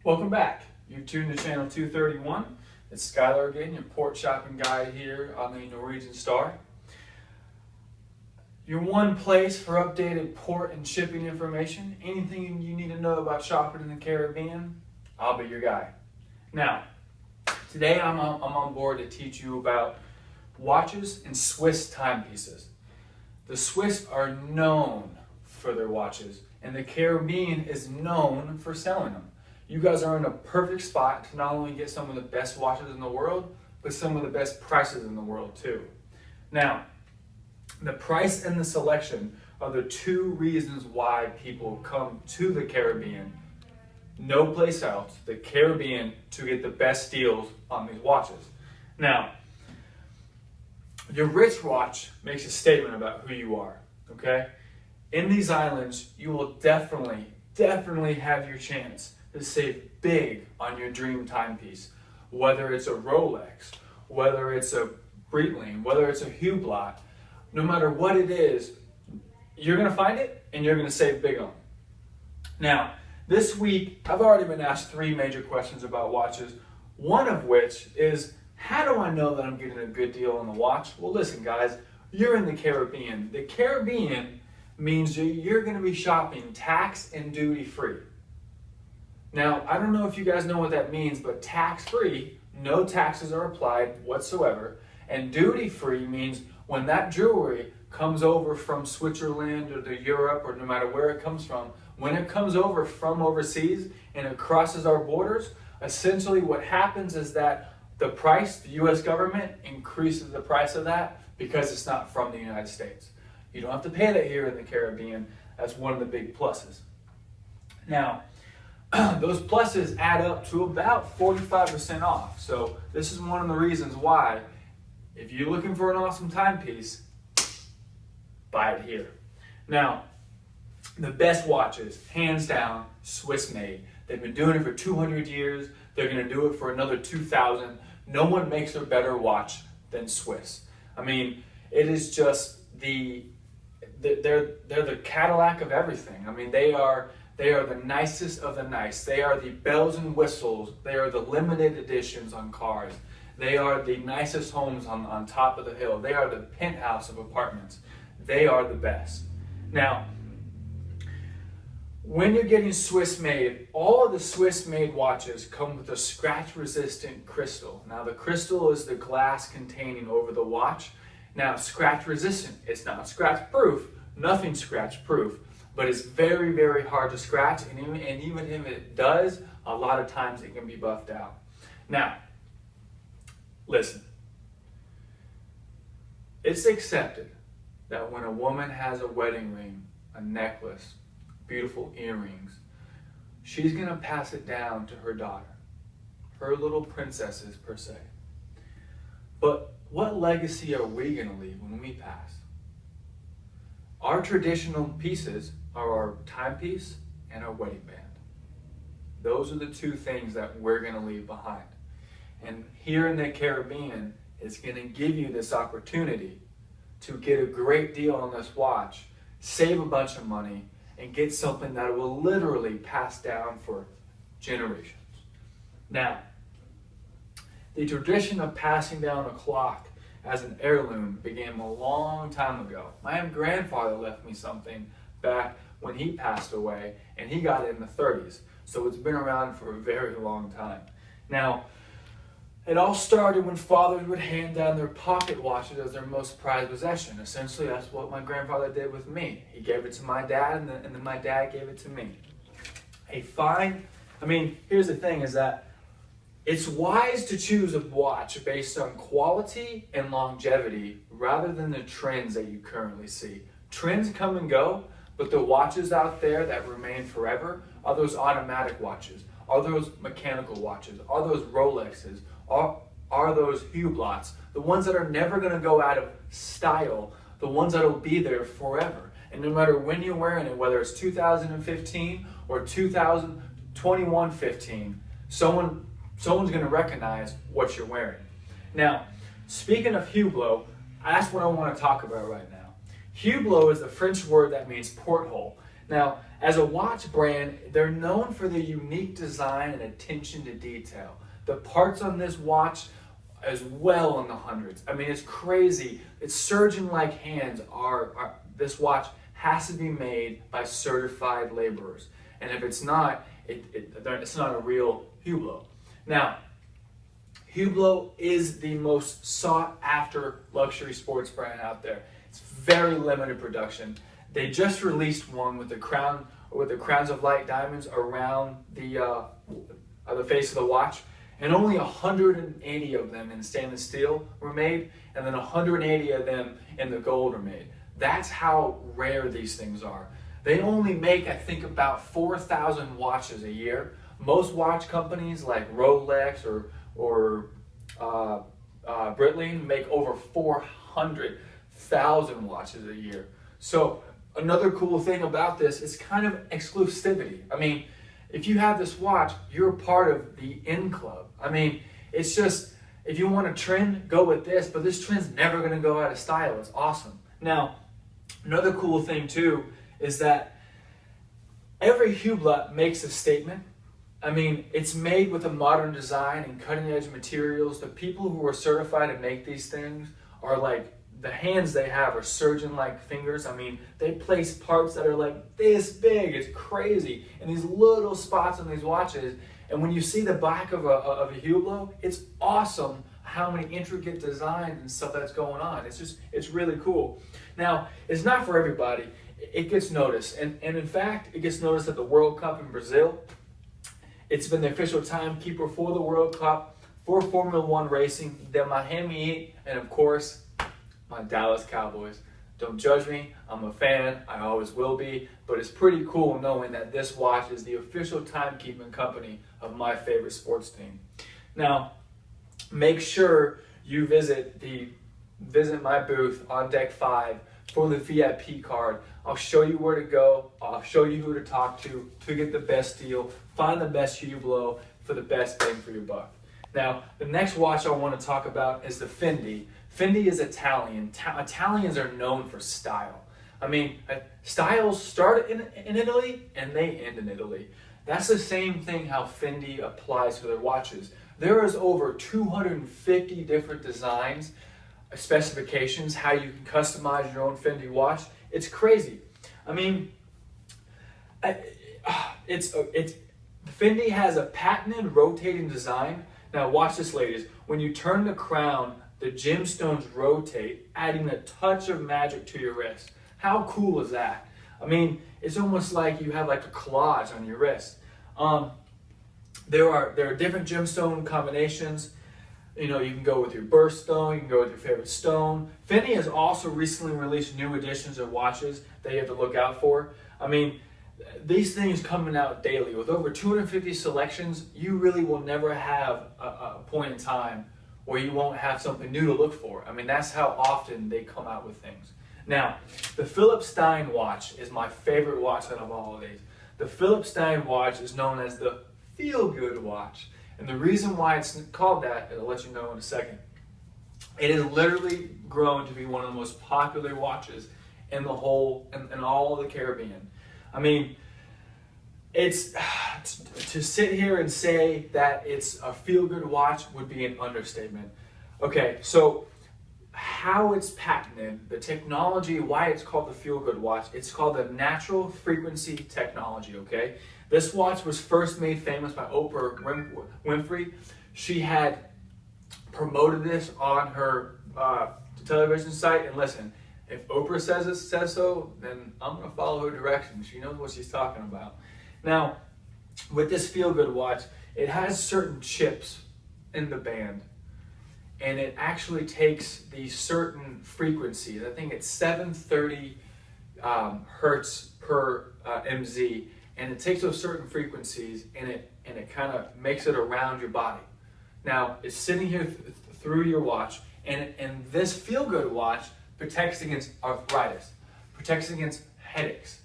Welcome back. You've tuned to channel 231. It's Skyler again, your port shopping guide here on the Norwegian Star. Your one place for updated port and shipping information. Anything you need to know about shopping in the Caribbean, I'll be your guy. Now, today I'm on board to teach you about watches and Swiss timepieces. The Swiss are known for their watches, and the Caribbean is known for selling them. You guys are in a perfect spot to not only get some of the best watches in the world, but some of the best prices in the world too. Now, the price and the selection are the two reasons why people come to the Caribbean, no place else, the Caribbean, to get the best deals on these watches. Now, your rich watch makes a statement about who you are, okay? In these islands, you will definitely have your chance to save big on your dream timepiece. Whether it's a Rolex, whether it's a Breitling, whether it's a Hublot, no matter what it is, you're gonna find it and you're gonna save big on it. Now, this week, I've already been asked 3 major questions about watches, one of which is, how do I know that I'm getting a good deal on the watch? Well, listen guys, you're in the Caribbean. The Caribbean means you're gonna be shopping tax and duty free. Now, I don't know if you guys know what that means, but tax-free, no taxes are applied whatsoever, and duty-free means when that jewelry comes over from Switzerland or to Europe or no matter where it comes from, when it comes over from overseas and it crosses our borders, essentially what happens is that the price, the US government increases the price of that because it's not from the United States. You don't have to pay that here in the Caribbean. That's one of the big pluses. Now, those pluses add up to about 45% off. So this is one of the reasons why, if you're looking for an awesome timepiece, buy it here. Now, the best watches, hands down, Swiss made. They've been doing it for 200 years. They're gonna do it for another 2,000. No one makes a better watch than Swiss. I mean, it is just they're the Cadillac of everything. I mean, they are the nicest of the nice. They are the bells and whistles. They are the limited editions on cars. They are the nicest homes on top of the hill. They are the penthouse of apartments. They are the best. Now, when you're getting Swiss made, all of the Swiss made watches come with a scratch resistant crystal. Now the crystal is the glass containing over the watch. Now scratch resistant, it's not scratch proof, nothing scratch proof, but it's very hard to scratch, and even if it does, a lot of times it can be buffed out. Now, listen, it's accepted that when a woman has a wedding ring, a necklace, beautiful earrings, she's gonna pass it down to her daughter, her little princesses per se. But what legacy are we gonna leave when we pass? Our traditional pieces are our timepiece and our wedding band. Those are the 2 things that we're gonna leave behind. And here in the Caribbean, it's gonna give you this opportunity to get a great deal on this watch, save a bunch of money, and get something that will literally pass down for generations. Now, the tradition of passing down a clock as an heirloom began a long time ago. My grandfather left me something back when he passed away, and he got it in the 30s. So it's been around for a very long time. Now, it all started when fathers would hand down their pocket watches as their most prized possession. Essentially, that's what my grandfather did with me. He gave it to my dad, and then my dad gave it to me. Here's the thing is that it's wise to choose a watch based on quality and longevity rather than the trends that you currently see. Trends come and go, but the watches out there that remain forever are those automatic watches, are those mechanical watches, are those Rolexes, are those Hublots, the ones that are never going to go out of style, the ones that will be there forever. And no matter when you're wearing it, whether it's 2015 or 2021-15, someone's going to recognize what you're wearing. Now, speaking of Hublot, that's what I want to talk about right now. Hublot is the French word that means porthole. Now, as a watch brand, they're known for their unique design and attention to detail. The parts on this watch is well in the hundreds. I mean, it's crazy. It's surgeon-like hands this watch has to be made by certified laborers. And if it's not, it's not a real Hublot. Now, Hublot is the most sought-after luxury sports brand out there. It's very limited production. They just released one with the crowns of light diamonds around the face of the watch, and only 180 of them in stainless steel were made, and then 180 of them in the gold were made. That's how rare these things are. They only make, I think, about 4,000 watches a year. Most watch companies like Rolex or Breitling make over 400,000 watches a year. So another cool thing about this is kind of exclusivity. I mean, if you have this watch, you're part of the in club. I mean, it's just, if you want a trend, go with this, but this trend's never going to go out of style. It's awesome. Now, another cool thing too is that every Hublot makes a statement. I mean, it's made with a modern design and cutting edge materials. The people who are certified to make these things are like, the hands they have are surgeon-like fingers. I mean, they place parts that are like this big. It's crazy. And these little spots on these watches. And when you see the back of a Hublot, it's awesome how many intricate designs and stuff that's going on. It's really cool. Now, it's not for everybody. It gets noticed. And in fact, it gets noticed at the World Cup in Brazil. It's been the official timekeeper for the World Cup, for Formula One racing, the Miami Heat, and of course, my Dallas Cowboys. Don't judge me, I'm a fan, I always will be, but it's pretty cool knowing that this watch is the official timekeeping company of my favorite sports team. Now, make sure you visit my booth on deck 5 for the VIP card. I'll show you where to go, I'll show you who to talk to get the best deal, find the best Hublot for the best bang for your buck. Now, the next watch I want to talk about is the Fendi. Fendi is Italian. Italians are known for style. I mean, styles start in Italy and they end in Italy. That's the same thing how Fendi applies to their watches. There is over 250 different designs, specifications, how you can customize your own Fendi watch. It's crazy. I mean, Fendi has a patented rotating design. Now watch this, ladies. When you turn the crown, the gemstones rotate, adding a touch of magic to your wrist. How cool is that? I mean, it's almost like you have like a collage on your wrist. There are different gemstone combinations. You know, you can go with your birthstone, you can go with your favorite stone. Fendi has also recently released new editions of watches that you have to look out for. I mean, these things coming out daily. With over 250 selections, you really will never have a point in time where you won't have something new to look for. I mean, that's how often they come out with things. Now, the Philip Stein watch is my favorite watch out of all of these. The Philip Stein watch is known as the feel-good watch. And the reason why it's called that, I'll let you know in a second. It has literally grown to be one of the most popular watches in the whole, in all of the Caribbean. I mean, it's to sit here and say that it's a feel-good watch would be an understatement. Okay, so how it's patented, the technology, why it's called the feel-good watch, it's called the natural frequency technology, okay? This watch was first made famous by Oprah Winfrey. She had promoted this on her television site, and listen, if Oprah says so, then I'm going to follow her directions. She knows what she's talking about. Now, with this feel-good watch, it has certain chips in the band. And it actually takes these certain frequencies. I think it's 730 hertz per MZ. And it takes those certain frequencies and it kind of makes it around your body. Now, it's sitting here through your watch. And this feel-good watch protects against arthritis, protects against headaches,